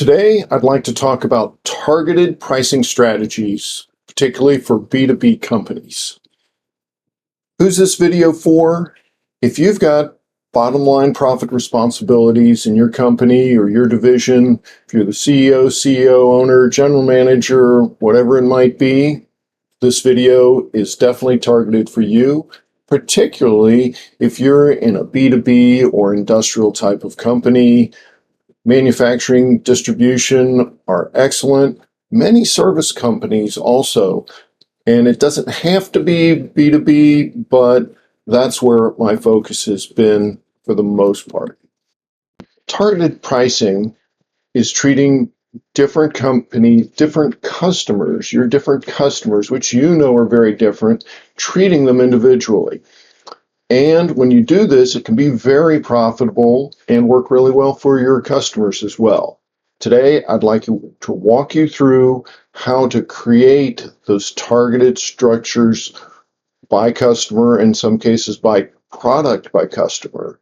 Today, I'd like to talk about targeted pricing strategies, particularly for B2B companies. Who's this video for? If you've got bottom line profit responsibilities in your company or your division, if you're the CEO, owner, general manager, whatever it might be, this video is definitely targeted for you, particularly if you're in a B2B or industrial type of company. Manufacturing, distribution are excellent. Many service companies also, and it doesn't have to be B2B, but that's where my focus has been for the most part. Targeted pricing is treating different companies, different customers, your different customers, which you know are very different, treating them individually. And when you do this, it can be very profitable and work really well for your customers as well. Today, I'd like to walk you through how to create those targeted structures by customer, in some cases by product by customer,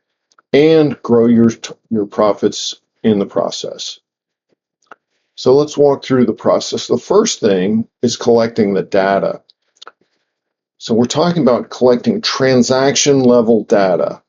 and grow your profits in the process. So let's walk through the process. The first thing is collecting the data. So we're talking about collecting transaction level data.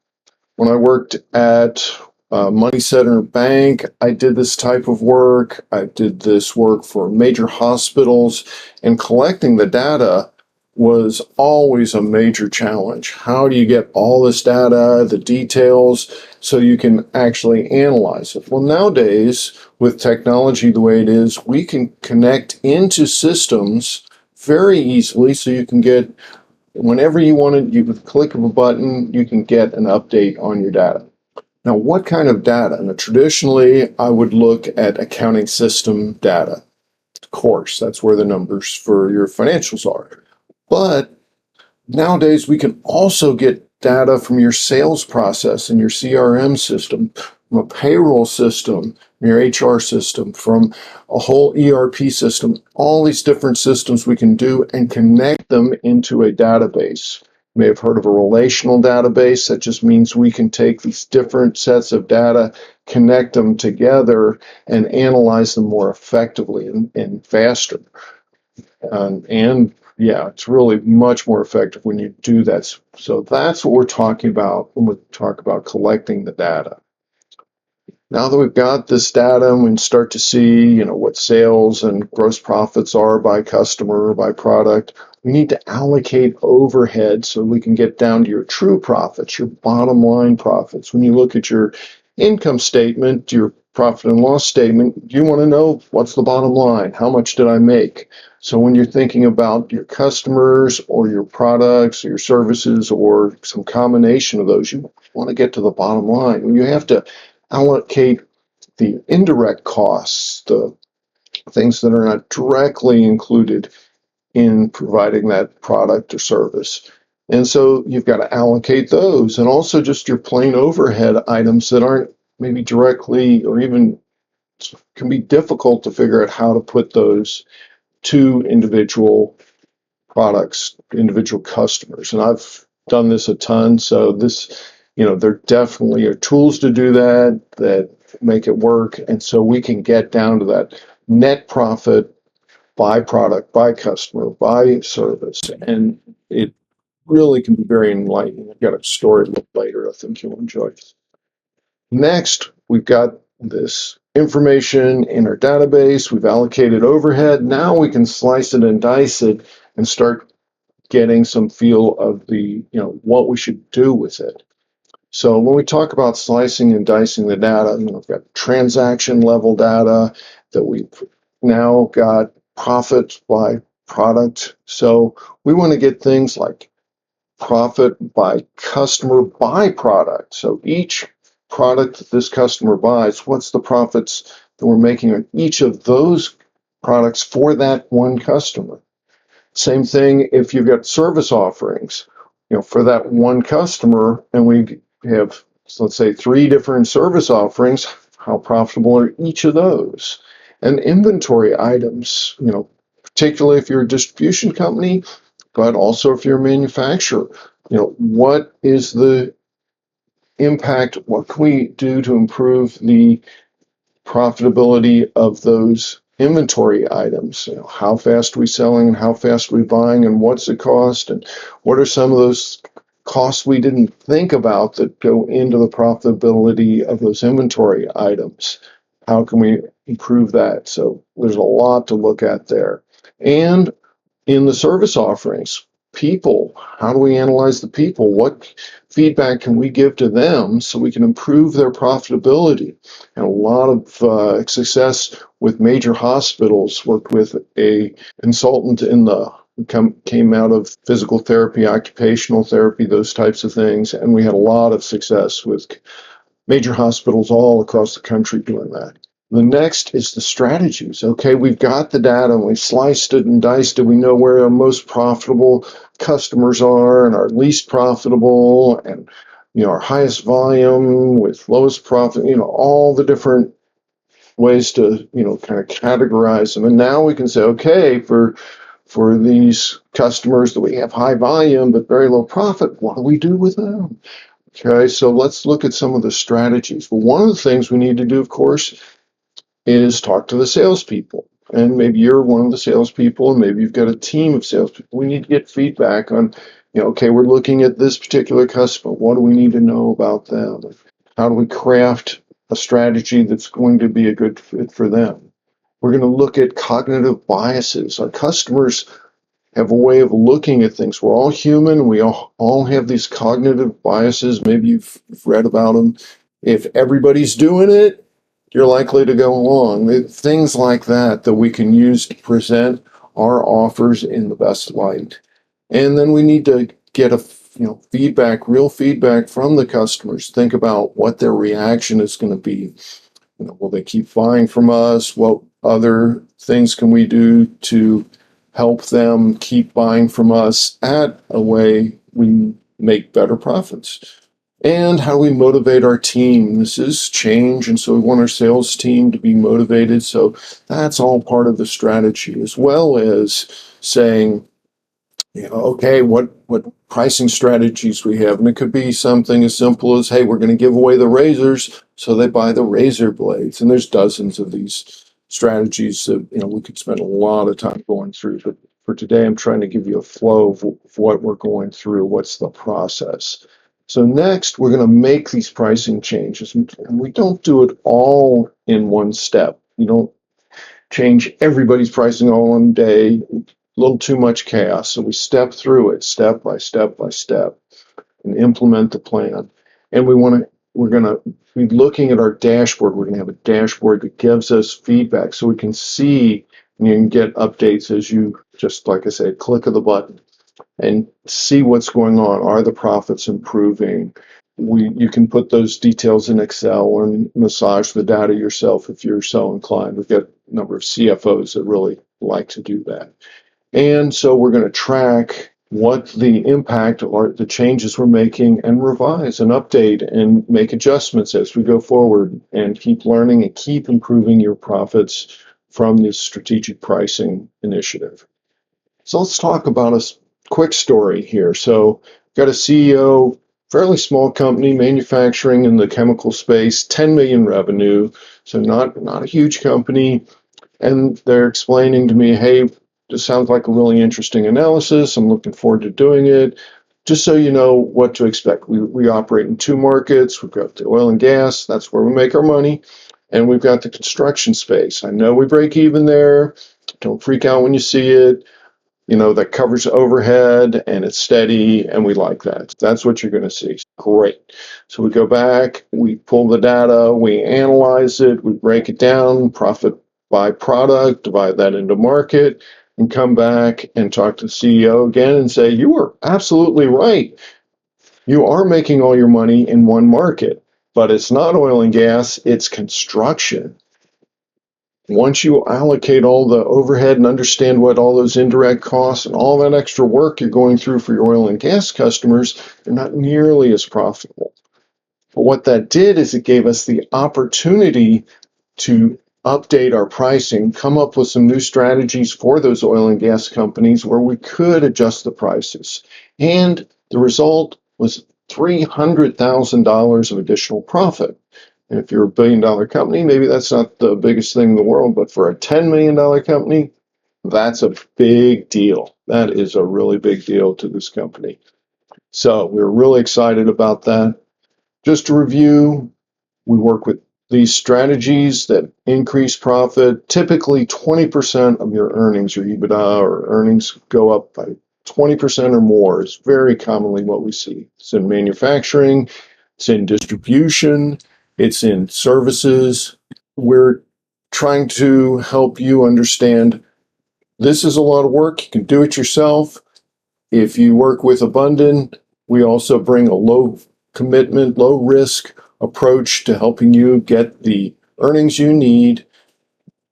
When I worked at Money Center Bank, I did this type of work. I did this work for major hospitals, and collecting the data was always a major challenge. How do you get all this data, the details, so you can actually analyze it? Well, nowadays, with technology the way it is, we can connect into systems very easily, so you can get whenever you want it, you with a click of a button, you can get an update on your data. Now, what kind of data? Now, traditionally, I would look at accounting system data. Of course, that's where the numbers for your financials are. But nowadays, we can also get data from your sales process and your CRM system, from a payroll system, your HR system, from a whole ERP system, all these different systems we can do and connect them into a database. You may have heard of a relational database. That just means we can take these different sets of data, connect them together, and analyze them more effectively and faster. And yeah, it's really much more effective when you do that. So that's what we're talking about when we talk about collecting the data. Now that we've got this data and we start to see, what sales and gross profits are by customer or by product, we need to allocate overhead so we can get down to your true profits, your bottom line profits. When you look at your income statement, your profit and loss statement, you want to know what's the bottom line? How much did I make? So when you're thinking about your customers or your products or your services or some combination of those, you want to get to the bottom line. When you have to allocate the indirect costs, the things that are not directly included in providing that product or service. And so you've got to allocate those, and also just your plain overhead items that aren't maybe directly or even can be difficult to figure out how to put those to individual products, individual customers. And I've done this a ton, so this, there definitely are tools to do that make it work. And so we can get down to that net profit by product, by customer, by service. And it really can be very enlightening. I've got a story a little later I think you'll enjoy. Next, we've got this information in our database. We've allocated overhead. Now we can slice it and dice it and start getting some feel of the, what we should do with it. So when we talk about slicing and dicing the data, we've got transaction level data that we've now got profit by product. So we want to get things like profit by customer by product. So each product that this customer buys, what's the profits that we're making on each of those products for that one customer? Same thing if you've got service offerings, for that one customer, and we have, let's say, 3 different service offerings, how profitable are each of those? And inventory items, particularly if you're a distribution company, but also if you're a manufacturer, what is the impact? What can we do to improve the profitability of those inventory items. How fast are we selling and how fast are we buying and what's the cost and what are some of those costs we didn't think about that go into the profitability of those inventory items. How can we improve that? So there's a lot to look at there. And in the service offerings, people, how do we analyze the people? What feedback can we give to them so we can improve their profitability? And a lot of success with major hospitals. Worked with a consultant in the came out of physical therapy, occupational therapy, those types of things, and we had a lot of success with major hospitals all across the country doing that. The next is the strategies. Okay, we've got the data and we sliced it and diced it. We know where our most profitable customers are and our least profitable and our highest volume with lowest profit, all the different ways to, kind of categorize them. And now we can say, okay, for these customers that we have high volume but very low profit, what do we do with them? Okay, so let's look at some of the strategies. Well, one of the things we need to do, of course, is talk to the salespeople. And maybe you're one of the salespeople, and maybe you've got a team of salespeople. We need to get feedback on, okay, we're looking at this particular customer. What do we need to know about them? How do we craft a strategy that's going to be a good fit for them? We're going to look at cognitive biases. Our customers have a way of looking at things. We're all human. We all have these cognitive biases. Maybe you've read about them. If everybody's doing it, you're likely to go along. Things like that we can use to present our offers in the best light. And then we need to get feedback, real feedback from the customers. Think about what their reaction is going to be. Will they keep buying from us? What other things can we do to help them keep buying from us at a way we make better profits? And how do we motivate our team? This is change, and so we want our sales team to be motivated. So that's all part of the strategy, as well as saying, okay, what pricing strategies we have. And it could be something as simple as, hey, we're going to give away the razors, so they buy the razor blades. And there's dozens of these strategies that we could spend a lot of time going through. But for today, I'm trying to give you a flow of what we're going through. What's the process? So next, we're going to make these pricing changes. And we don't do it all in one step. You don't change everybody's pricing all in one day. A little too much chaos. So we step through it step by step by step and implement the plan. And we're going to be looking at our dashboard. We're going to have a dashboard that gives us feedback so we can see and you can get updates as you, just like I said, click of the button and see what's going on. Are the profits improving? You can put those details in Excel and massage the data yourself if you're so inclined. We've got a number of CFOs that really like to do that. And so we're going to track what the impact or the changes we're making and revise and update and make adjustments as we go forward and keep learning and keep improving your profits from this strategic pricing initiative. So let's talk about a quick story here. So got a CEO, fairly small company, manufacturing in the chemical space, 10 million revenue, so not a huge company. And they're explaining to me, hey, this sounds like a really interesting analysis. I'm looking forward to doing it. Just so you know what to expect. We operate in two markets. We've got the oil and gas. That's where we make our money. And we've got the construction space. I know we break even there. Don't freak out when you see it. That covers overhead and it's steady, and we like that. That's what you're going to see. Great. So we go back, we pull the data, we analyze it, we break it down, profit by product, divide that into market, and come back and talk to the CEO again and say, you were absolutely right. You are making all your money in one market, but it's not oil and gas, it's construction. Once you allocate all the overhead and understand what all those indirect costs and all that extra work you're going through for your oil and gas customers, they're not nearly as profitable. But what that did is it gave us the opportunity to update our pricing, come up with some new strategies for those oil and gas companies where we could adjust the prices. And the result was $300,000 of additional profit. If you're a $1 billion company, maybe that's not the biggest thing in the world, but for a $10 million company, that's a big deal. That is a really big deal to this company. So we're really excited about that. Just to review, we work with these strategies that increase profit. Typically 20% of your earnings, your EBITDA or earnings, go up by 20% or more is very commonly what we see. It's in manufacturing, it's in distribution, it's in services. We're trying to help you understand this is a lot of work. You can do it yourself. If you work with Abunden, we also bring a low commitment, low risk approach to helping you get the earnings you need,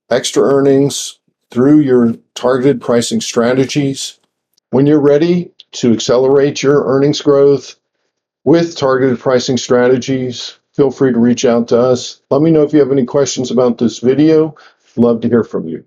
extra earnings through your targeted pricing strategies. When you're ready to accelerate your earnings growth with targeted pricing strategies, feel free to reach out to us. Let me know if you have any questions about this video. Love to hear from you.